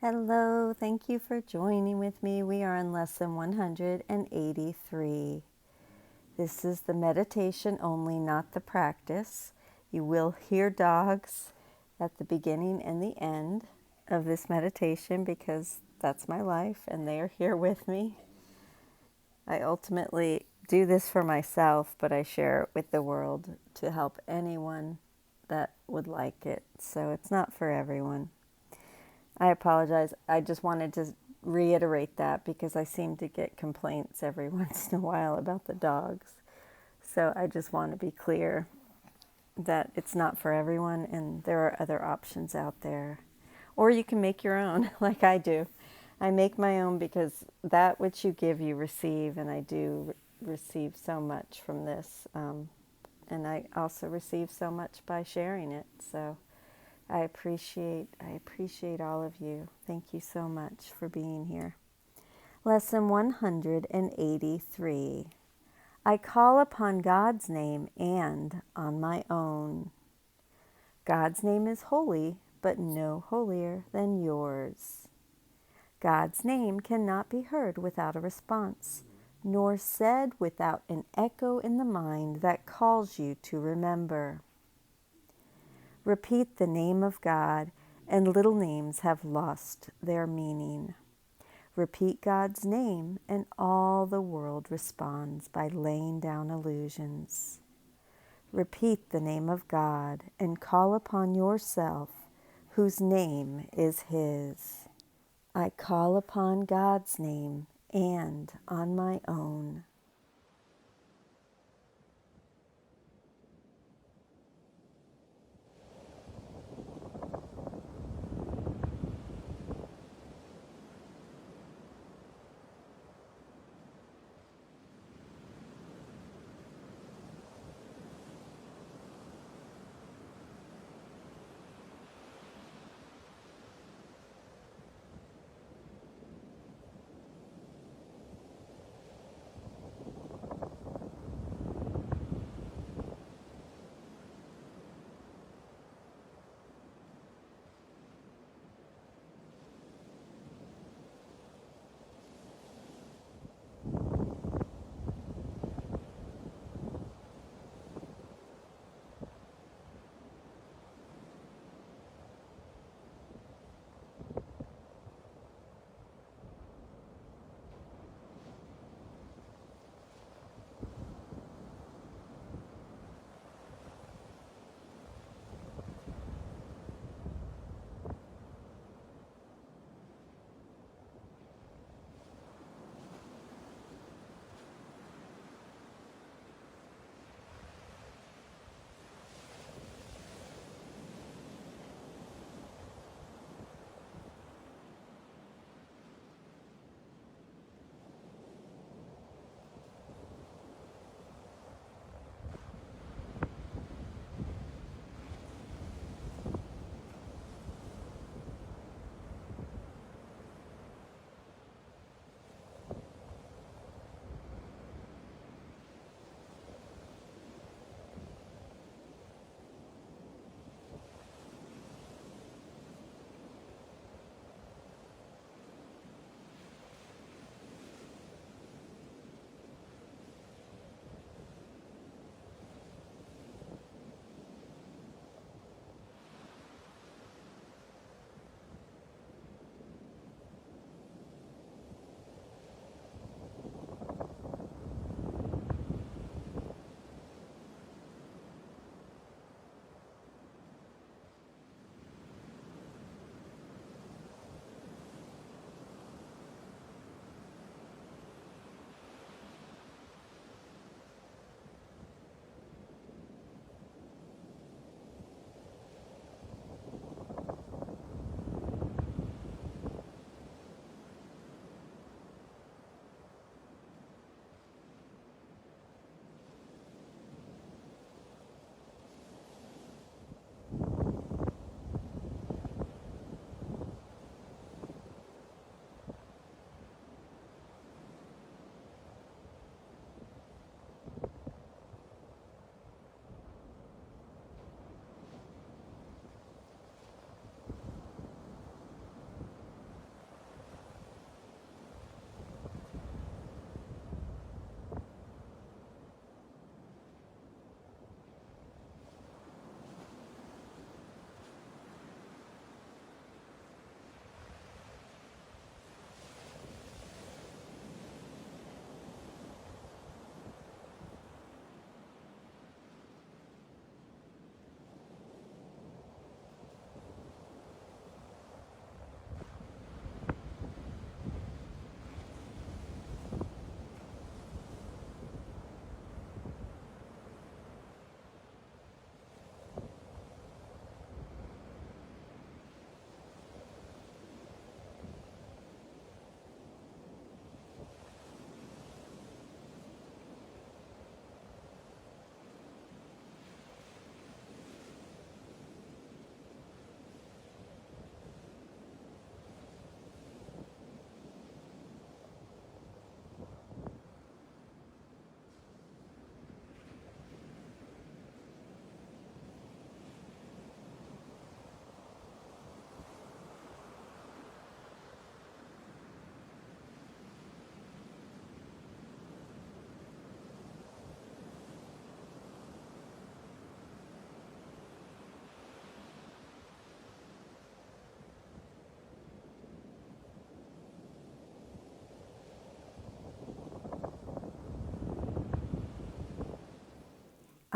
Hello, thank you for joining with me. We are on lesson 183. This is the meditation only, not the practice. You will hear dogs at the beginning and the end of this meditation because that's my life and they are here with me. I ultimately do this for myself, but I share it with the world to help anyone that would like it. So it's not for everyone. I apologize. I just wanted to reiterate that because I seem to get complaints every once in a while about the dogs. So I just want to be clear that it's not for everyone and there are other options out there. Or you can make your own, like I do. I make my own because that which you give, you receive, and I do receive so much from this. And I also receive so much by sharing it. So I appreciate all of you. Thank you so much for being here. Lesson 183. I call upon God's name and on my own. God's name is holy, but no holier than yours. God's name cannot be heard without a response, nor said without an echo in the mind that calls you to remember. Repeat the name of God, and little names have lost their meaning. Repeat God's name, and all the world responds by laying down illusions. Repeat the name of God, and call upon yourself, whose name is His. I call upon God's name and on my own.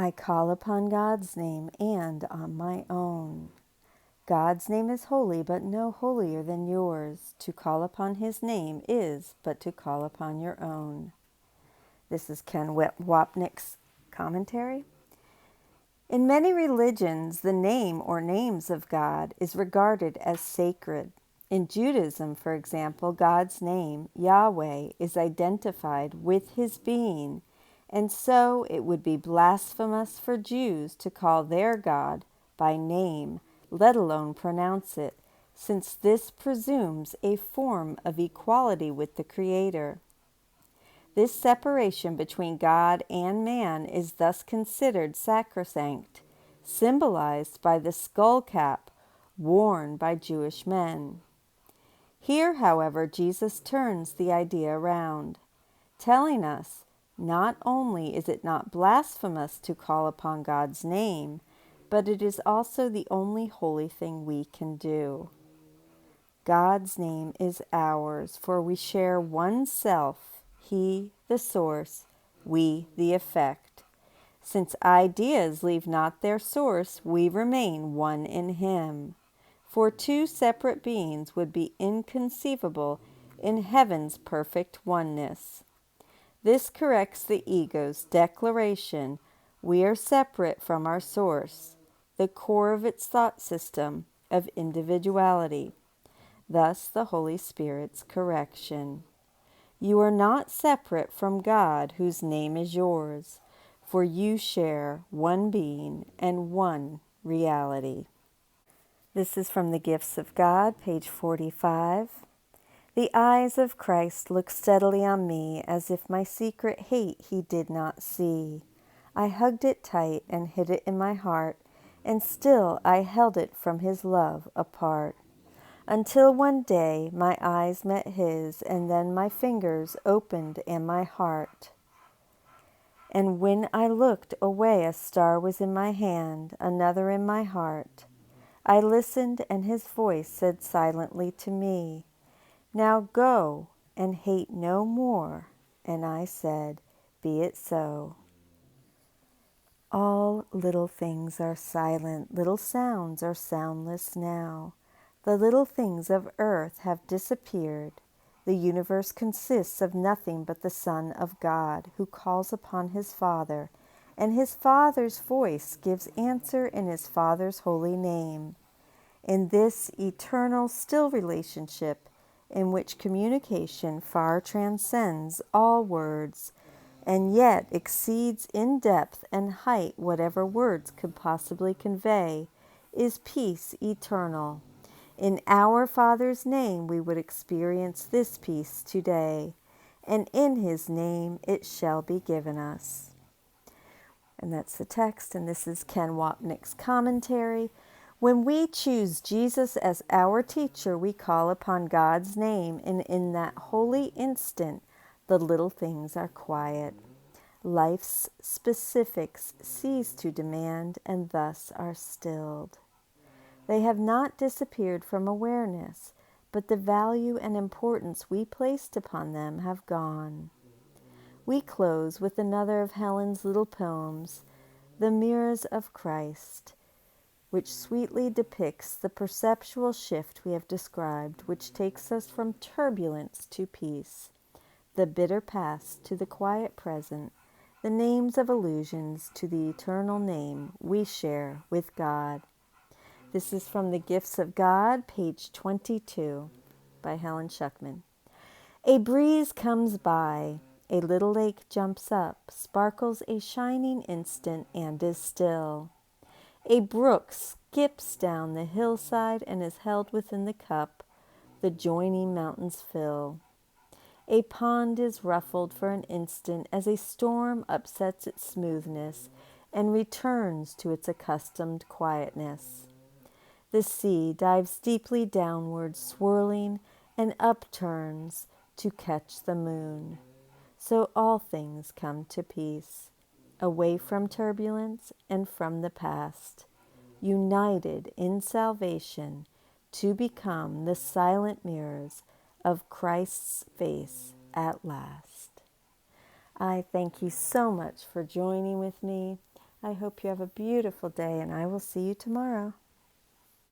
I call upon God's name and on my own. God's name is holy, but no holier than yours. To call upon his name is but to call upon your own. This is Ken Wapnick's commentary. In many religions, the name or names of God is regarded as sacred. In Judaism, for example, God's name, Yahweh, is identified with his being, and so it would be blasphemous for Jews to call their God by name, let alone pronounce it, since this presumes a form of equality with the Creator. This separation between God and man is thus considered sacrosanct, symbolized by the skull cap worn by Jewish men. Here, however, Jesus turns the idea around, telling us not only is it not blasphemous to call upon God's name, but it is also the only holy thing we can do. God's name is ours, for we share one self, he the source, we the effect. Since ideas leave not their source, we remain one in him. For two separate beings would be inconceivable in heaven's perfect oneness. This corrects the ego's declaration we are separate from our source, the core of its thought system of individuality. Thus the Holy Spirit's correction. You are not separate from God, whose name is yours, for you share one being and one reality. This is from the Gifts of God, page 45. The eyes of Christ look steadily on me, as if my secret hate he did not see. I hugged it tight and hid it in my heart, and still I held it from his love apart. Until one day my eyes met his, and then my fingers opened and my heart. And when I looked away, a star was in my hand, another in my heart. I listened, and his voice said silently to me, now go and hate no more. And I said, be it so. All little things are silent, little sounds are soundless now. The little things of earth have disappeared. The universe consists of nothing but the Son of God, who calls upon his Father, and his Father's voice gives answer in his Father's holy name. In this eternal, still relationship, in which communication far transcends all words, and yet exceeds in depth and height whatever words could possibly convey, is peace eternal. In our Father's name we would experience this peace today, and in his name it shall be given us. And that's the text, and this is Ken Wapnick's commentary. When we choose Jesus as our teacher, we call upon God's name, and in that holy instant, the little things are quiet. Life's specifics cease to demand and thus are stilled. They have not disappeared from awareness, but the value and importance we placed upon them have gone. We close with another of Helen's little poems, The Mirrors of Christ, which sweetly depicts the perceptual shift we have described, which takes us from turbulence to peace, the bitter past to the quiet present, the names of illusions to the eternal name we share with God. This is from the Gifts of God, page 22, by Helen Schuckman. A breeze comes by, a little lake jumps up, sparkles a shining instant and is still. A brook skips down the hillside and is held within the cup the joining mountains fill. A pond is ruffled for an instant as a storm upsets its smoothness and returns to its accustomed quietness. The sea dives deeply downward, swirling and upturns to catch the moon. So all things come to peace, away from turbulence and from the past, united in salvation to become the silent mirrors of Christ's face at last. I thank you so much for joining with me. I hope you have a beautiful day, and I will see you tomorrow.